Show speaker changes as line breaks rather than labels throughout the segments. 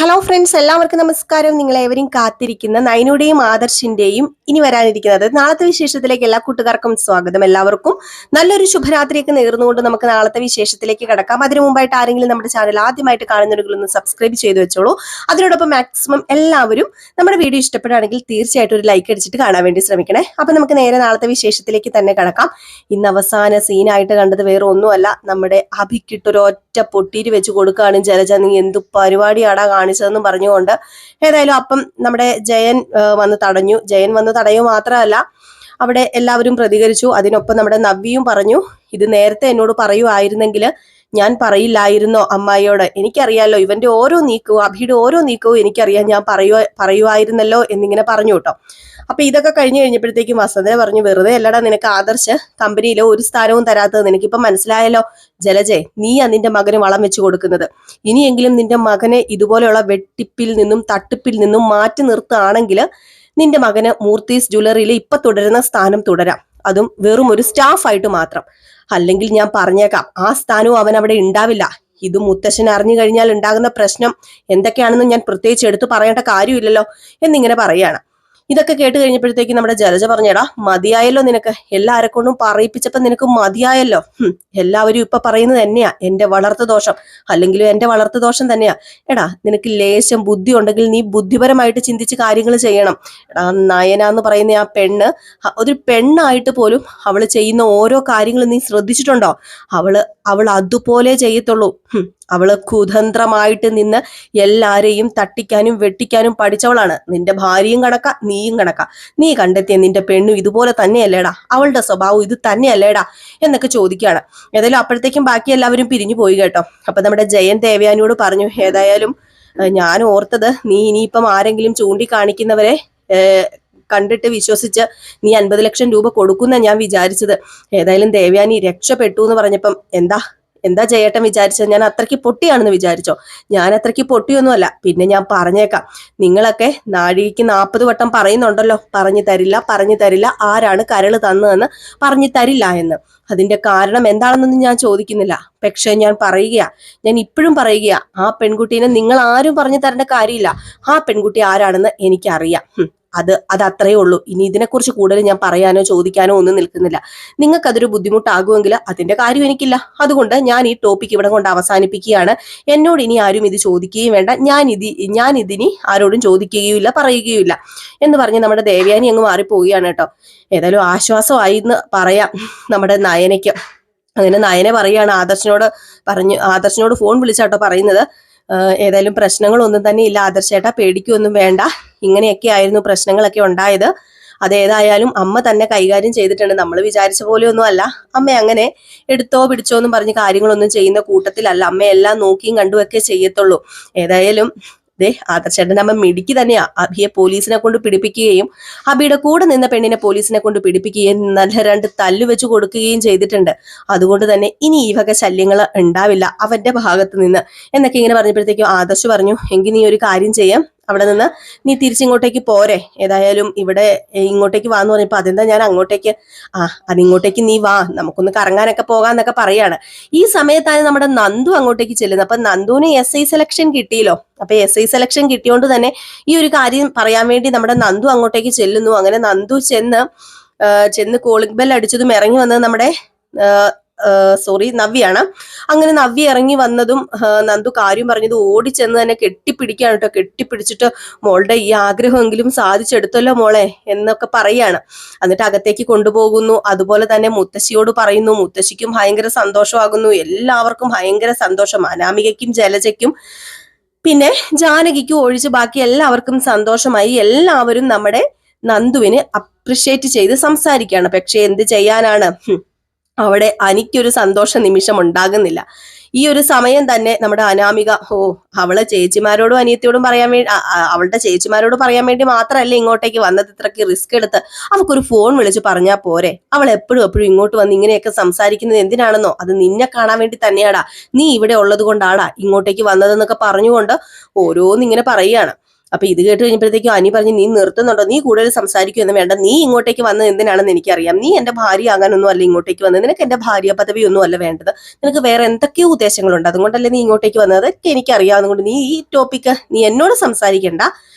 Hello friends, എല്ലാവർക്കും നമസ്കാരം. നിങ്ങളേവരും കാത്തിരിക്കുന്ന നയനുടെയും ആദർശിന്റെയും ഇനി വരാനിരിക്കുന്നത് നാളത്തെ വിശേഷത്തിലേക്ക് എല്ലാ കൂട്ടുകാർക്കും സ്വാഗതം. എല്ലാവർക്കും നല്ലൊരു ശുഭരാത്രിയൊക്കെ നേർന്നുകൊണ്ട് നമുക്ക് നാളത്തെ വിശേഷത്തിലേക്ക് കടക്കാം. അതിനു മുമ്പായിട്ട് ആരെങ്കിലും നമ്മുടെ ചാനൽ ആദ്യമായിട്ട് കാണുന്നവരൊന്ന് സബ്സ്ക്രൈബ് ചെയ്ത് വെച്ചോളൂ. അതിനോടൊപ്പം മാക്സിമം എല്ലാവരും നമ്മുടെ വീഡിയോ ഇഷ്ടപ്പെടുകയാണെങ്കിൽ തീർച്ചയായിട്ടും ഒരു ലൈക്ക് അടിച്ചിട്ട് കാണാൻ വേണ്ടി ശ്രമിക്കണേ. അപ്പൊ നമുക്ക് നേരെ നാളത്തെ വിശേഷത്തിലേക്ക് തന്നെ കടക്കാം. ഇന്ന് അവസാന സീനായിട്ട് കണ്ടത് വേറെ ഒന്നുമല്ല, നമ്മുടെ അഭിക്കിട്ടൊരു ഒറ്റ പൊട്ടീര് വെച്ച് കൊടുക്കുകയാണ്. ജലജ, നീ എന്തു പരിപാടിയാടാ കാണിച്ചതെന്ന് പറഞ്ഞുകൊണ്ട് ഏതായാലും അപ്പം നമ്മുടെ ജയൻ വന്ന് തടഞ്ഞു. ജയൻ വന്ന് തടയുക മാത്രമല്ല, അവിടെ എല്ലാവരും പ്രതികരിച്ചു. അതിനൊപ്പം നമ്മുടെ നവ്യയും പറഞ്ഞു, ഇത് നേരത്തെ എന്നോട് പറയുമായിരുന്നെങ്കിൽ ഞാൻ പറയില്ലായിരുന്നോ അമ്മായിയോട്? എനിക്കറിയാലോ ഇവന്റെ ഓരോ നീക്കവും, അഭിയുടെ ഓരോ നീക്കവും എനിക്കറിയാം, ഞാൻ പറയുമായിരുന്നല്ലോ എന്നിങ്ങനെ പറഞ്ഞു കേട്ടോ. അപ്പൊ ഇതൊക്കെ കഴിഞ്ഞു കഴിഞ്ഞപ്പോഴത്തേക്കും വസന്തര പറഞ്ഞു, വെറുതെ അല്ലടാ നിനക്ക് ആദർശ് കമ്പനിയിലെ ഒരു സ്ഥാനവും തരാത്തത്, നിനക്കിപ്പം മനസ്സിലായല്ലോ ജലജെ, നീയാ നിന്റെ മകന് വളം വെച്ചു കൊടുക്കുന്നത്. ഇനിയെങ്കിലും നിന്റെ മകനെ ഇതുപോലെയുള്ള വെട്ടിപ്പിൽ നിന്നും തട്ടിപ്പിൽ നിന്നും മാറ്റി നിർത്തുകയാണെങ്കിൽ നിന്റെ മകന് മൂർത്തീസ് ജ്വല്ലറിയിൽ ഇപ്പൊ തുടരുന്ന സ്ഥാനം തുടരാം, അതും വെറും ഒരു സ്റ്റാഫായിട്ട് മാത്രം. അല്ലെങ്കിൽ ഞാൻ പറഞ്ഞേക്കാം, ആ സ്ഥാനവും അവൻ അവിടെ ഉണ്ടാവില്ല. ഇത് മുത്തശ്ശൻ അറിഞ്ഞു കഴിഞ്ഞാൽ ഉണ്ടാകുന്ന പ്രശ്നം എന്തൊക്കെയാണെന്ന് ഞാൻ പ്രത്യേകിച്ച് എടുത്തു പറയേണ്ട കാര്യമില്ലല്ലോ എന്നിങ്ങനെ പറയാണ്. ഇതൊക്കെ കേട്ട് കഴിഞ്ഞപ്പോഴത്തേക്ക് നമ്മുടെ ജലജ പറഞ്ഞേടാ, മതിയായല്ലോ നിനക്ക്, എല്ലാരെ കൊണ്ടും പറയിപ്പിച്ചപ്പോ നിനക്ക് മതിയായല്ലോ. എല്ലാവരും ഇപ്പൊ പറയുന്നത് തന്നെയാ എന്റെ വളർത്തു ദോഷം, അല്ലെങ്കിലും എന്റെ വളർത്തു ദോഷം തന്നെയാ. എടാ, നിനക്ക് ലേശം ബുദ്ധി ഉണ്ടെങ്കിൽ നീ ബുദ്ധിപരമായിട്ട് ചിന്തിച്ച് കാര്യങ്ങൾ ചെയ്യണം. എടാ, നയന എന്ന് പറയുന്ന ആ പെണ്ണ്, ഒരു പെണ്ണായിട്ട് പോലും അവള് ചെയ്യുന്ന ഓരോ കാര്യങ്ങളും നീ ശ്രദ്ധിച്ചിട്ടുണ്ടോ? അവൾ അതുപോലെ ചെയ്യത്തുള്ളൂ. അവള് കുതന്ത്രമായിട്ട് നിന്ന് എല്ലാരെയും തട്ടിക്കാനും വെട്ടിക്കാനും പഠിച്ചവളാണ്. നിന്റെ ഭാര്യയും കണക്കാ, നീയും കണക്കാ. നീ കണ്ടെത്തിയ നിന്റെ പെണ്ണും ഇതുപോലെ തന്നെയല്ലേടാ, അവളുടെ സ്വഭാവം ഇത് തന്നെയല്ലേടാ എന്നൊക്കെ ചോദിക്കുകയാണ്. ഏതായാലും അപ്പോഴത്തേക്കും ബാക്കി എല്ലാവരും പിരിഞ്ഞു പോയി കേട്ടോ. അപ്പൊ നമ്മുടെ ജയൻ ദേവയാനിയോട് പറഞ്ഞു, ഏതായാലും ഞാൻ ഓർത്തത് നീ ഇനിയിപ്പം ആരെങ്കിലും ചൂണ്ടിക്കാണിക്കുന്നവരെ കണ്ടിട്ട് വിശ്വസിച്ച് നീ 50 ലക്ഷം രൂപ കൊടുക്കുന്ന ഞാൻ വിചാരിച്ചത്. ഏതായാലും ദേവയാനി രക്ഷപ്പെട്ടു എന്ന് പറഞ്ഞപ്പം എന്താ ജയേട്ടൻ വിചാരിച്ചത്? ഞാൻ അത്രയ്ക്ക് പൊട്ടിയാണെന്ന് വിചാരിച്ചോ? ഞാൻ അത്രയ്ക്ക് പൊട്ടിയൊന്നുമല്ല. പിന്നെ ഞാൻ പറഞ്ഞേക്കാം, നിങ്ങളൊക്കെ നാഴികയ്ക്ക് 40 വട്ടം പറയുന്നുണ്ടല്ലോ, പറഞ്ഞു തരില്ല, ആരാണ് കരള് തന്നതെന്ന് പറഞ്ഞു തരില്ല എന്ന്. അതിന്റെ കാരണം എന്താണെന്നൊന്നും ഞാൻ ചോദിക്കുന്നില്ല. പക്ഷെ ഞാൻ ഇപ്പോഴും പറയുകയാ, ആ പെൺകുട്ടീനെ നിങ്ങൾ ആരും പറഞ്ഞു തരേണ്ട കാര്യമില്ല. ആ പെൺകുട്ടി ആരാണെന്ന് എനിക്കറിയാം. അത് അത്രയേ ഉള്ളൂ. ഇനി ഇതിനെക്കുറിച്ച് കൂടുതൽ ഞാൻ പറയാനോ ചോദിക്കാനോ ഒന്നും നിൽക്കുന്നില്ല. നിങ്ങൾക്ക് അതൊരു ബുദ്ധിമുട്ടാകുമെങ്കിൽ അതിന്റെ കാര്യം എനിക്കില്ല. അതുകൊണ്ട് ഞാൻ ഈ ടോപ്പിക് ഇവിടെ കൊണ്ട് അവസാനിപ്പിക്കുകയാണ്. എന്നോട് ഇനി ആരും ഇത് ചോദിക്കുകയും വേണ്ട, ഞാൻ ഇതിനി ആരോടും ചോദിക്കുകയുമില്ല, പറയുകയുമില്ല എന്ന് പറഞ്ഞ് നമ്മുടെ ദേവയാനി അങ്ങ് മാറിപ്പോവുകയാണ് കേട്ടോ. ഏതായാലും ആശ്വാസമായി എന്ന് പറയാം നമ്മുടെ നയനയ്ക്ക്. അങ്ങനെ നയനെ പറയാണ്, ആദർശനോട് ഫോൺ വിളിച്ചാട്ടോ പറയുന്നത്, ഏതായാലും പ്രശ്നങ്ങളൊന്നും തന്നെ ഇല്ല ആദർശേട്ടാ, പേടിക്കൊന്നും വേണ്ട. ഇങ്ങനെയൊക്കെ ആയിരുന്നു പ്രശ്നങ്ങളൊക്കെ ഉണ്ടായത്. അതേതായാലും അമ്മ തന്നെ കൈകാര്യം ചെയ്തിട്ടുണ്ട്. നമ്മൾ വിചാരിച്ച പോലെയൊന്നും അല്ല. അമ്മ അങ്ങനെ എടുത്തോ പിടിച്ചോ എന്നും പറഞ്ഞ് കാര്യങ്ങളൊന്നും ചെയ്യുന്ന കൂട്ടത്തിലല്ല. അമ്മ എല്ലാം നോക്കിയും കണ്ടുമൊക്കെ ചെയ്യത്തുള്ളൂ. ഏതായാലും ആദർശേട്ടൻ്റെ അമ്മ മിടുക്കി തന്നെയാ. അഭിയെ പോലീസിനെ കൊണ്ട് പിടിപ്പിക്കുകയും അഭിയുടെ കൂടെ നിന്ന പെണ്ണിനെ പോലീസിനെ കൊണ്ട് പിടിപ്പിക്കുകയും നല്ല 2 തല്ലു വെച്ച് കൊടുക്കുകയും ചെയ്തിട്ടുണ്ട്. അതുകൊണ്ട് തന്നെ ഇനി ഈ വക ശല്യങ്ങൾ ഉണ്ടാവില്ല അവന്റെ ഭാഗത്ത് നിന്ന് എന്നൊക്കെ ഇങ്ങനെ പറഞ്ഞപ്പോഴത്തേക്കും ആദർശ് പറഞ്ഞു, എങ്കിൽ നീ ഒരു കാര്യം ചെയ്യാം, അവിടെ നിന്ന് നീ തിരിച്ചിങ്ങോട്ടേക്ക് പോരെ. ഏതായാലും ഇവിടെ ഇങ്ങോട്ടേക്ക് വാന്ന് പറഞ്ഞപ്പോ അതെന്താ ഞാൻ അങ്ങോട്ടേക്ക്, അതിങ്ങോട്ടേക്ക് നീ വാ, നമുക്കൊന്ന് കറങ്ങാനൊക്കെ പോകാന്നൊക്കെ പറയാണ്. ഈ സമയത്താണ് നമ്മുടെ നന്ദു അങ്ങോട്ടേക്ക് ചെല്ലുന്നത്. അപ്പൊ നന്ദുവിന് SI സെലക്ഷൻ കിട്ടിയല്ലോ. അപ്പൊ SI സെലക്ഷൻ കിട്ടിയോണ്ട് തന്നെ ഈ ഒരു കാര്യം പറയാൻ വേണ്ടി നമ്മുടെ നന്ദു അങ്ങോട്ടേക്ക് ചെല്ലുന്നു. അങ്ങനെ നന്ദു ചെന്ന് കോളിംഗ് ബെൽ അടിച്ചതും ഇറങ്ങി വന്നത് നമ്മുടെ നവ്യാണ്. അങ്ങനെ നവ്യ ഇറങ്ങി വന്നതും നന്ദു കാര്യം പറഞ്ഞത് ഓടിച്ചെന്ന് തന്നെ കെട്ടിപ്പിടിക്കുകയാണ് കേട്ടോ. കെട്ടിപ്പിടിച്ചിട്ട് മോളുടെ ഈ ആഗ്രഹമെങ്കിലും സാധിച്ചെടുത്തല്ലോ മോളെ എന്നൊക്കെ പറയാണ്. എന്നിട്ട് അകത്തേക്ക് കൊണ്ടുപോകുന്നു. അതുപോലെ തന്നെ മുത്തശ്ശിയോട് പറയുന്നു. മുത്തശ്ശിക്കും ഭയങ്കര സന്തോഷമാകുന്നു. എല്ലാവർക്കും ഭയങ്കര സന്തോഷം. അനാമികയ്ക്കും ജലജയ്ക്കും പിന്നെ ജാനകിക്കും ഒഴിച്ച് ബാക്കി എല്ലാവർക്കും സന്തോഷമായി. എല്ലാവരും നമ്മുടെ നന്ദുവിന് അപ്രിഷ്യേറ്റ് ചെയ്ത് സംസാരിക്കുകയാണ്. പക്ഷെ എന്ത് ചെയ്യാനാണ്, അവിടെ അനിക്കൊരു സന്തോഷ നിമിഷം ഉണ്ടാകുന്നില്ല. ഈ ഒരു സമയം തന്നെ നമ്മുടെ അനാമിക അവളെ ചേച്ചിമാരോടും അനിയത്തിയോടും പറയാൻ വേണ്ടി, അവളുടെ ചേച്ചിമാരോട് പറയാൻ വേണ്ടി മാത്രമല്ല ഇങ്ങോട്ടേക്ക് വന്നത്. ഇത്രയ്ക്ക് റിസ്ക് എടുത്ത് അവൾക്കൊരു ഫോൺ വിളിച്ച് പറഞ്ഞാൽ പോരെ? അവൾ എപ്പോഴും ഇങ്ങോട്ട് വന്ന് ഇങ്ങനെയൊക്കെ സംസാരിക്കുന്നത് എന്തിനാണെന്നോ? അത് നിന്നെ കാണാൻ വേണ്ടി തന്നെയാടാ, നീ ഇവിടെ ഉള്ളത് കൊണ്ടാടാ ഇങ്ങോട്ടേക്ക് വന്നതെന്നൊക്കെ പറഞ്ഞുകൊണ്ട് ഓരോന്നിങ്ങനെ പറയുകയാണ്. അപ്പൊ ഇത് കേട്ട് കഴിഞ്ഞപ്പോഴത്തേക്കും അനി പറഞ്ഞു, നീ നിർത്തുന്നുണ്ടോ, നീ കൂടുതൽ സംസാരിക്കുമെന്ന് വേണ്ട, നീ ഇങ്ങോട്ടേക്ക് വന്നത് എന്തിനാണെന്ന് എനിക്കറിയാം, നീ എന്റെ ഭാര്യ ആകാനൊന്നും അല്ല ഇങ്ങോട്ടേക്ക് വന്നത്, നിനക്ക് എന്റെ ഭാര്യ പദവി ഒന്നും അല്ല വേണ്ടത്, നിനക്ക് വേറെ എന്തൊക്കെയോ ഉദ്ദേശങ്ങളുണ്ട്, അതുകൊണ്ടല്ലേ നീ ഇങ്ങോട്ടേക്ക് വന്നത്, അതൊക്കെ എനിക്കറിയാം, അതുകൊണ്ട് നീ ഈ ടോപ്പിക്ക് നീ എന്നോട് സംസാരിക്കണ്ട,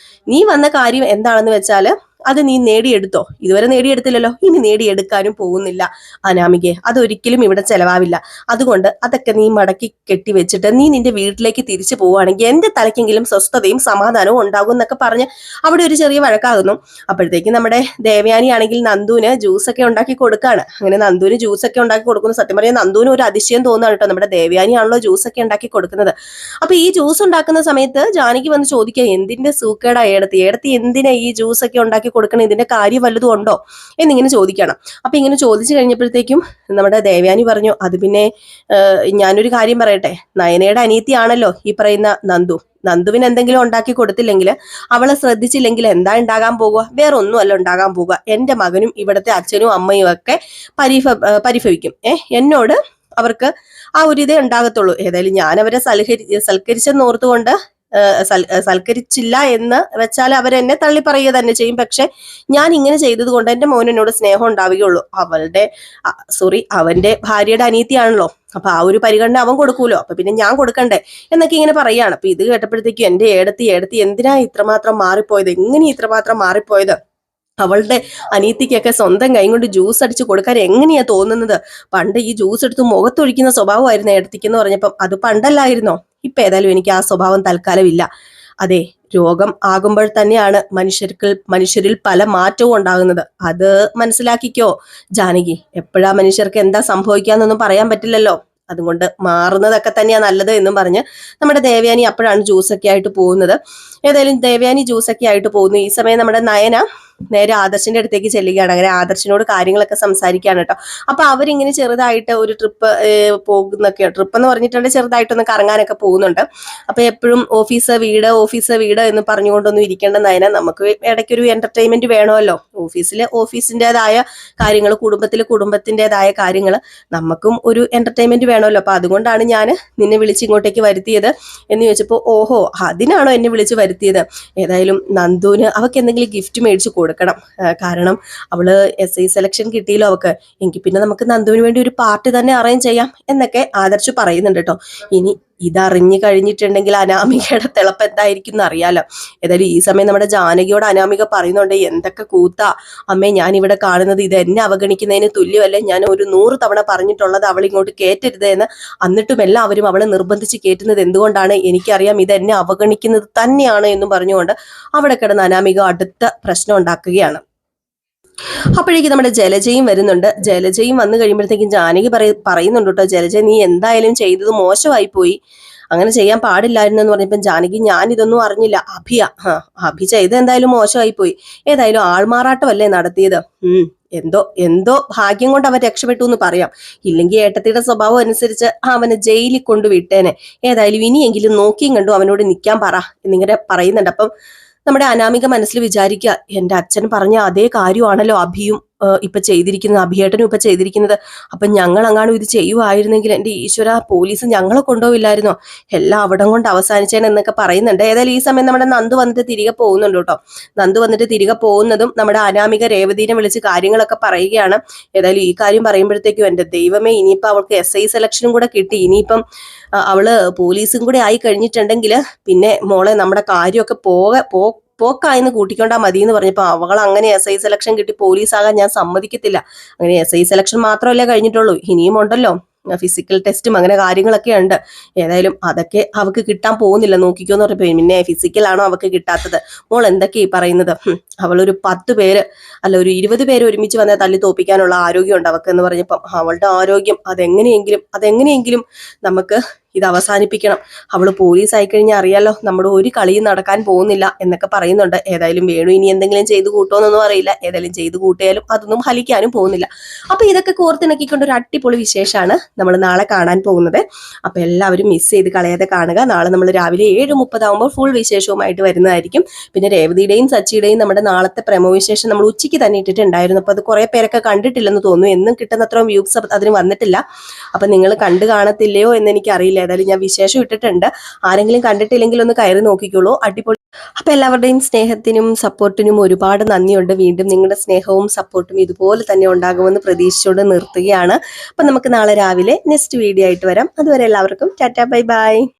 നീ വന്ന കാര്യം എന്താണെന്ന് വെച്ചാല് അത് നീ നേടിയെടുത്തോ, ഇതുവരെ നേടിയെടുത്തില്ലല്ലോ, ഇനി നേടിയെടുക്കാനും പോകുന്നില്ല അനാമികയെ, അതൊരിക്കലും ഇവിടെ ചെലവാവില്ല, അതുകൊണ്ട് അതൊക്കെ നീ മടക്കി കെട്ടി വെച്ചിട്ട് നീ നിന്റെ വീട്ടിലേക്ക് തിരിച്ചു പോവുകയാണെങ്കിൽ എന്റെ തലയ്ക്കെങ്കിലും സ്വസ്ഥതയും സമാധാനവും ഉണ്ടാകും എന്നൊക്കെ പറഞ്ഞ് അവിടെ ഒരു ചെറിയ വഴക്കാകുന്നു. അപ്പോഴത്തേക്കും നമ്മുടെ ദേവയാനി ആണെങ്കിൽ നന്ദുവിന് ജ്യൂസൊക്കെ ഉണ്ടാക്കി കൊടുക്കാണ്. അങ്ങനെ നന്ദുവിന് ജ്യൂസൊക്കെ ഉണ്ടാക്കി കൊടുക്കുന്നു. സത്യം പറയാൻ നന്ദുവിന് ഒരു അതിശയം തോന്നുകയാണ് കേട്ടോ, നമ്മുടെ ദേവയാനിയാണല്ലോ ജ്യൂസൊക്കെ ഉണ്ടാക്കി കൊടുക്കുന്നത്. അപ്പൊ ഈ ജ്യൂസ് ഉണ്ടാക്കുന്ന സമയത്ത് ജാനകി വന്ന് ചോദിക്കുക, എന്തിന്റെ സൂക്കേടാ ഏടത്തി എന്തിനാ ഈ ജ്യൂസൊക്കെ ഉണ്ടാക്കി കൊടുക്കണം, ഇതിന്റെ കാര്യം വല്ലതും ഉണ്ടോ എന്നിങ്ങനെ ചോദിക്കണം. അപ്പൊ ഇങ്ങനെ ചോദിച്ചു കഴിഞ്ഞപ്പോഴത്തേക്കും നമ്മുടെ ദേവയാനി പറഞ്ഞു, അത് പിന്നെ ഞാനൊരു കാര്യം പറയട്ടെ, നയനയുടെ അനിയത്തിയാണല്ലോ ഈ പറയുന്ന നന്ദുവിന് എന്തെങ്കിലും ഉണ്ടാക്കി കൊടുത്തില്ലെങ്കിൽ, അവളെ ശ്രദ്ധിച്ചില്ലെങ്കിൽ എന്താ ഉണ്ടാകാൻ പോകുക, വേറെ ഒന്നുമല്ല ഉണ്ടാകാൻ പോകുക, എന്റെ മകനും ഇവിടുത്തെ അച്ഛനും അമ്മയും ഒക്കെ പരിഭവിക്കും. എന്നോട് അവർക്ക് ആ ഒരു ഇതേ ഉണ്ടാകത്തുള്ളൂ. ഏതായാലും ഞാൻ അവരെ സൽക്കരിച്ചെന്ന് ഓർത്തുകൊണ്ട് സൽക്കരിച്ചില്ല എന്ന് വെച്ചാൽ അവരെന്നെ തള്ളി പറയുക തന്നെ ചെയ്യും. പക്ഷെ ഞാൻ ഇങ്ങനെ ചെയ്തത് കൊണ്ട് എന്റെ മോനോട് സ്നേഹം ഉണ്ടാവുകയുള്ളൂ. അവന്റെ ഭാര്യയുടെ അനിയത്തിയാണല്ലോ, അപ്പൊ ആ ഒരു പരിഗണന അവൻ കൊടുക്കൂലോ, അപ്പൊ പിന്നെ ഞാൻ കൊടുക്കണ്ടേ എന്നൊക്കെ ഇങ്ങനെ പറയാണ്. അപ്പൊ ഇത് കേട്ടപ്പോഴത്തേക്കും എന്റെ ഏടത്തി എന്തിനാ ഇത്രമാത്രം മാറിപ്പോയത്, എങ്ങനെ ഇത്രമാത്രം മാറിപ്പോയത്, അവളുടെ അനിയത്തിക്കൊക്കെ സ്വന്തം കൈ കൊണ്ട് ജ്യൂസ് അടിച്ച് കൊടുക്കാൻ എങ്ങനെയാ തോന്നുന്നത്, പണ്ട് ഈ ജ്യൂസ് എടുത്ത് മുഖത്തൊഴിക്കുന്ന സ്വഭാവമായിരുന്നു ഏടത്തിക്കെന്ന് പറഞ്ഞപ്പം അത് പണ്ടല്ലായിരുന്നോ, ഇപ്പൊ ഏതായാലും എനിക്ക് ആ സ്വഭാവം തൽക്കാലം ഇല്ല. അതെ, രോഗം ആകുമ്പോൾ തന്നെയാണ് മനുഷ്യരിൽ പല മാറ്റവും ഉണ്ടാകുന്നത്, അത് മനസ്സിലാക്കിക്കോ ജാനകി, എപ്പോഴാ മനുഷ്യർക്ക് എന്താ സംഭവിക്കാന്നൊന്നും പറയാൻ പറ്റില്ലല്ലോ, അതുകൊണ്ട് മാറുന്നതൊക്കെ തന്നെയാ നല്ലത് എന്നും പറഞ്ഞ് നമ്മുടെ ദേവയാനി അപ്പോഴാണ് ജ്യൂസൊക്കെ ആയിട്ട് പോകുന്നത്. ഏതായാലും ദേവയാനി ജ്യൂസൊക്കെ ആയിട്ട് പോകുന്നു. ഈ സമയം നമ്മുടെ നയന നേരെ ആദർശിന്റെ അടുത്തേക്ക് ചെല്ലുകയാണ്. അങ്ങനെ ആദർശിനോട് കാര്യങ്ങളൊക്കെ സംസാരിക്കുകയാണ് കേട്ടോ. അപ്പൊ അവരിങ്ങനെ ചെറുതായിട്ട് ഒരു ട്രിപ്പ് ട്രിപ്പ് എന്ന് പറഞ്ഞിട്ടുണ്ടെങ്കിൽ ചെറുതായിട്ടൊന്ന് കറങ്ങാനൊക്കെ പോകുന്നുണ്ട്. അപ്പൊ എപ്പോഴും ഓഫീസ് വീട് എന്ന് പറഞ്ഞുകൊണ്ടൊന്നും ഇരിക്കേണ്ട നയന, നമുക്ക് ഇടയ്ക്കൊരു എന്റർടൈൻമെന്റ് വേണമല്ലോ, ഓഫീസിന്റേതായ കാര്യങ്ങൾ, കുടുംബത്തിന്റേതായ കാര്യങ്ങൾ, നമുക്കും ഒരു എന്റർടൈൻമെന്റ് വേണമല്ലോ. അപ്പൊ അതുകൊണ്ടാണ് ഞാൻ നിന്നെ വിളിച്ച് ഇങ്ങോട്ടേക്ക് വരുത്തിയത് എന്ന് ചോദിച്ചപ്പോ, ഓഹോ അതിനാണോ എന്നെ വിളിച്ച് വരുത്തിയത്, ഏതായാലും നന്ദുവിന് അവക്ക് എന്തെങ്കിലും ഗിഫ്റ്റ് മേടിച്ചു കൊടുക്കണം, കാരണം അവള് SI സെലക്ഷൻ കിട്ടിയല്ലോ അവക്ക്, എങ്കിൽ പിന്നെ നമുക്ക് നന്ദുവിന് വേണ്ടി ഒരു പാർട്ടി തന്നെ അറേഞ്ച് ചെയ്യാം എന്നൊക്കെ ആദർശ് പറയുന്നുണ്ട് കേട്ടോ. ഇനി ഇതറിഞ്ഞു കഴിഞ്ഞിട്ടുണ്ടെങ്കിൽ അനാമികയുടെ തിളപ്പ് എന്തായിരിക്കും എന്ന് അറിയാലോ. ഏതായാലും ഈ സമയം നമ്മുടെ ജാനകിയോട് അനാമിക പറയുന്നുണ്ട്, എന്തൊക്കെ കൂത്താ അമ്മേ ഞാൻ ഇവിടെ കാണുന്നത്, ഇത് എന്നെ അവഗണിക്കുന്നതിന് തുല്യമല്ലേ, ഞാൻ ഒരു 100 തവണ പറഞ്ഞിട്ടുള്ളത് അവൾ ഇങ്ങോട്ട് കേറ്റരുത് എന്ന്, എന്നിട്ടും എല്ലാവരും അവളെ നിർബന്ധിച്ച് കേറ്റുന്നത് എന്തുകൊണ്ടാണ്, എനിക്കറിയാം ഇത് എന്നെ അവഗണിക്കുന്നത് തന്നെയാണ് എന്നും പറഞ്ഞുകൊണ്ട് അവിടെ കിടന്ന് അനാമിക അടുത്ത പ്രശ്നം ഉണ്ടാക്കുകയാണ്. അപ്പോഴേക്കും നമ്മുടെ ജലജയും വരുന്നുണ്ട്. ജലജയും വന്നു കഴിയുമ്പോഴത്തേക്കും ജാനകി പറയുന്നുണ്ട് കേട്ടോ, ജലജ നീ എന്തായാലും ചെയ്തത് മോശമായി പോയി, അങ്ങനെ ചെയ്യാൻ പാടില്ലായിരുന്നു എന്ന് പറഞ്ഞപ്പോൾ ജാനകി, ഞാൻ ഇതൊന്നും അറിഞ്ഞില്ല, അഭി ചെയ്ത് എന്തായാലും മോശമായി പോയി, ഏതായാലും ആൾമാറാട്ടമല്ലേ നടത്തിയത്, എന്തോ ഭാഗ്യം കൊണ്ട് അവൻ രക്ഷപ്പെട്ടു എന്ന് പറയാം, ഇല്ലെങ്കിൽ ഏട്ടത്തിയുടെ സ്വഭാവം അനുസരിച്ച് അവനെ ജയിലിൽ കൊണ്ടുവിട്ടേനെ, ഏതായാലും ഇനിയെങ്കിലും നോക്കിയും കണ്ടു അവനോട് നിൽക്കാൻ പറ എന്നിങ്ങനെ പറയുന്നുണ്ട്. അപ്പം നമ്മുടെ അനാമിക മനസ്സിൽ വിചാരിക്കുക, എന്റെ അച്ഛൻ പറഞ്ഞ അതേ കാര്യമാണല്ലോ അഭിയും ഇപ്പൊ ചെയ്തിരിക്കുന്നത്, അഭിയേട്ടനും ഇപ്പൊ ചെയ്തിരിക്കുന്നത്, അപ്പൊ ഞങ്ങൾ അങ്ങാനും ഇത് ചെയ്യുമായിരുന്നെങ്കിൽ എന്റെ ഈശ്വര, പോലീസ് ഞങ്ങളെ കൊണ്ടുപോയില്ലായിരുന്നോ, എല്ലാം അവിടം കൊണ്ട് അവസാനിച്ചേനെ എന്നൊക്കെ പറയുന്നുണ്ട്. ഏതായാലും ഈ സമയം നമ്മുടെ നന്ദു വന്നിട്ട് തിരികെ പോകുന്നുണ്ട് കേട്ടോ. നന്ദു വന്നിട്ട് തിരികെ പോകുന്നതും നമ്മുടെ അനാമിക രേവതിനെ വിളിച്ച് കാര്യങ്ങളൊക്കെ പറയുകയാണ്. ഏതായാലും ഈ കാര്യം പറയുമ്പോഴത്തേക്കും എന്റെ ദൈവമേ, ഇനിയിപ്പോ അവൾക്ക് SI സെലക്ഷനും കൂടെ കിട്ടി, ഇനിയിപ്പം അവള് പോലീസും കൂടെ ആയി കഴിഞ്ഞിട്ടുണ്ടെങ്കിൽ പിന്നെ മോളെ നമ്മുടെ കാര്യമൊക്കെ പോക്കായെന്ന് കൂട്ടിക്കൊണ്ടാ മതി എന്ന് പറഞ്ഞപ്പോ അവൾ അങ്ങനെ SI സെലക്ഷൻ കിട്ടി പോലീസാകാൻ ഞാൻ സമ്മതിക്കത്തില്ല, അങ്ങനെ SI സെലക്ഷൻ മാത്രമല്ലേ കഴിഞ്ഞിട്ടുള്ളൂ, ഇനിയും ഉണ്ടല്ലോ ഫിസിക്കൽ ടെസ്റ്റും അങ്ങനെ കാര്യങ്ങളൊക്കെ ഉണ്ട്, ഏതായാലും അതൊക്കെ അവക്ക് കിട്ടാൻ പോകുന്നില്ല നോക്കിക്കോന്ന് പറഞ്ഞപ്പോ, പിന്നെ ഫിസിക്കലാണോ അവക്ക് കിട്ടാത്തത്, മോൾ എന്തൊക്കെയാ പറയുന്നത്, അവളൊരു 10 പേര് അല്ല ഒരു 20 പേര് ഒരുമിച്ച് വന്നാൽ തല്ലി തോപ്പിക്കാനുള്ള ആരോഗ്യം ഉണ്ട് അവക്ക് എന്ന് പറഞ്ഞപ്പം, അവളുടെ ആരോഗ്യം അതെങ്ങനെയെങ്കിലും നമുക്ക് ഇത് അവസാനിപ്പിക്കണം, അവള് പോലീസ് ആയിക്കഴിഞ്ഞാൽ അറിയാലോ നമ്മുടെ ഒരു കളിയും നടക്കാൻ പോകുന്നില്ല എന്നൊക്കെ പറയുന്നുണ്ട്. ഏതായാലും വേണു ഇനി എന്തെങ്കിലും ചെയ്തു കൂട്ടോന്നൊന്നും അറിയില്ല, ഏതായാലും ചെയ്തു കൂട്ടിയാലും അതൊന്നും ഫലിക്കാനും പോകുന്നില്ല. അപ്പൊ ഇതൊക്കെ കോർത്തിണക്കിക്കൊണ്ട് ഒരു അടിപൊളി വിശേഷമാണ് നമ്മൾ നാളെ കാണാൻ പോകുന്നത്. അപ്പൊ എല്ലാവരും മിസ് ചെയ്ത് കളയാതെ കാണുക. നാളെ നമ്മൾ രാവിലെ 7:30 ആകുമ്പോൾ ഫുൾ വിശേഷവുമായിട്ട് വരുന്നതായിരിക്കും. പിന്നെ രേവതിയുടെയും സച്ചിയുടെയും നമ്മുടെ നാളത്തെ പ്രമോ വിശേഷം നമ്മൾ ഉച്ചയ്ക്ക് തന്നെ ഇട്ടിട്ടുണ്ടായിരുന്നു. അപ്പൊ അത് കുറെ പേരൊക്കെ കണ്ടിട്ടില്ലെന്ന് തോന്നുന്നു, എന്നും കിട്ടുന്നത്ര വ്യൂസ് അതിന് വന്നിട്ടില്ല. അപ്പൊ നിങ്ങൾ കണ്ടു കാണത്തില്ലയോ എന്ന് എനിക്കറിയില്ല. കണ്ടിട്ടില്ല. ഏതായാലും ഞാൻ വിശേഷം ഇട്ടിട്ടുണ്ട്. ആരെങ്കിലും കണ്ടിട്ടില്ലെങ്കിൽ ഒന്ന് കയറി നോക്കിക്കോളൂ. അടിപൊളി. അപ്പൊ എല്ലാവരുടെയും സ്നേഹത്തിനും സപ്പോർട്ടിനും ഒരുപാട് നന്ദിയുണ്ട്. വീണ്ടും നിങ്ങളുടെ സ്നേഹവും സപ്പോർട്ടും ഇതുപോലെ തന്നെ ഉണ്ടാകുമെന്ന് പ്രതീക്ഷിച്ചുകൊണ്ട് നിർത്തുകയാണ്. അപ്പൊ നമുക്ക് നാളെ രാവിലെ നെക്സ്റ്റ് വീഡിയോ ആയിട്ട് വരാം. അതുവരെ എല്ലാവർക്കും ടാറ്റാ ബൈ ബൈ.